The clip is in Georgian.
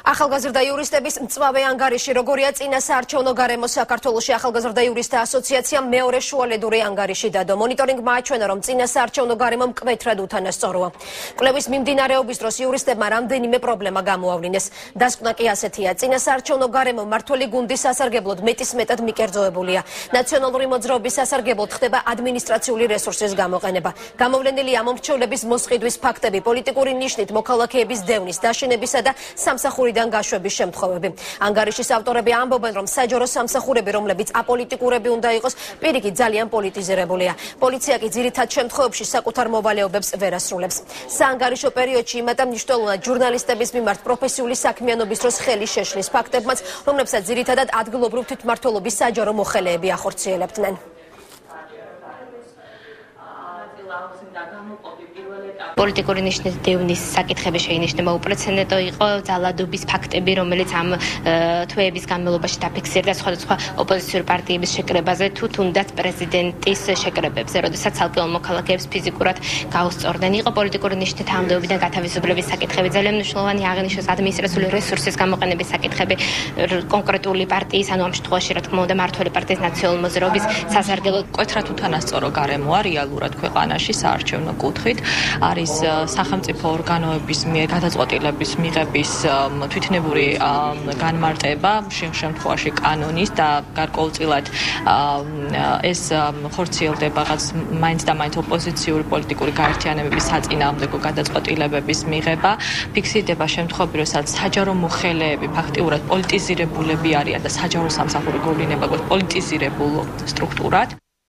ახალგაზრდა იურისტების მწვავე ანგარიში როგორია წინა საარჩევნო გარემო საქართველოში ახალგაზრდა იურისტთა ასოციაციამ მეორე შუალედური ანგარიში დადო. მონიტორინგმა აჩვენა, რომ წინა საარჩევნო გარემო მკვეთრად უთანასწოროა. კვლევის მიმდინარეობის დროს იურისტებმა რამდენიმე პრობლემა გამოავლინეს. დასკვნა კი ასეთია: წინა საარჩევნო გარემო მმართველი გუნდის სასარგებლოდ მეტისმეტად მიკერძოებულია. ნაციონალური მოძრაობის სასარგებლოდ ხდება ადმინისტრაციული რესურსის გამოყენება. გამოვლენილია მომრჩევლების მოსყიდვის ფაქტები, პოლიტიკური ნიშნით მოქალაქეების დევნის, დაშინებისა და სამსახურიდან გაშვების შემთხვევები. ანგარიშის ავტორები ამბობენ, რომ საჯარო სამსახურები, რომლებიც აპოლიტიკურები უნდა იყოს, პირიქით ძალიან პოლიტიზირებულია. პოლიცია კი ძირითად შემთხვევებში საკუთარ მოვალეობებს ვერ ასრულებს. საანგარიშო პერიოდში იმატა მნიშვნელოვნად ჟურნალისტების მიმართ პროფესიული საქმიანობის დროს ხელი შეშლის ფაქტებმაც, რომლებსაც ძირითადად ადგილობრივ თვითმმართველობის საჯარო მოხელეები ახორციელებდნენ. პოლიტიკური ნიშნის დევნის საკითხები შეინიშნება უპრეცედენტო იყო ძალადობის ფაქტები, რომელიც ამ თვეების განმავლობაში დაფიქსირდა სხვადასხვა ოპოზიციური პარტიების შეკრებაზე თუ თუნდაც პრეზიდენტის შეკრებებზე, როდესაც ცალკეულ მოქალაქეებს ფიზიკურად გაუსწორდნენ. იყო პოლიტიკური ნიშნით ამდეობიდან გათავისუფლების საკითხები, ძალიან მნიშვნელოვანი აღნიშნოს ადმინისტრაციული რესურსის გამოყენების საკითხები, კონკრეტული პარტიის, ანუ ამ შემთხვევაში რა თქმა უნდა მმართველი პარტიის ნაციონალური მოძრაობის სასარგებლოდ მკვეთრად უთანასწორო გარემოა რეალურად ქვეყანაში საარჩევნო კუთხით. არის სახელმწიფო ორგანოების მიერ გადაწყვეტილების მიღების თვითნებური განმარტება, შემთხვევაში კანონის და გარკვეულწილად ეს ხორციელდება რაღაც მაინც და მაინც ოპოზიციური პოლიტიკური გაერთიანებების საწინააღმდეგო გადაწყვეტილებების მიღება. ფიქსირდება შემთხვევები, როდესაც საჯარო მოხელეები ფაქტიურად პოლიტიზირებულები არიან და საჯარო სამსახური გოვლინება პოლიტიზირებულ სტრუქტურად.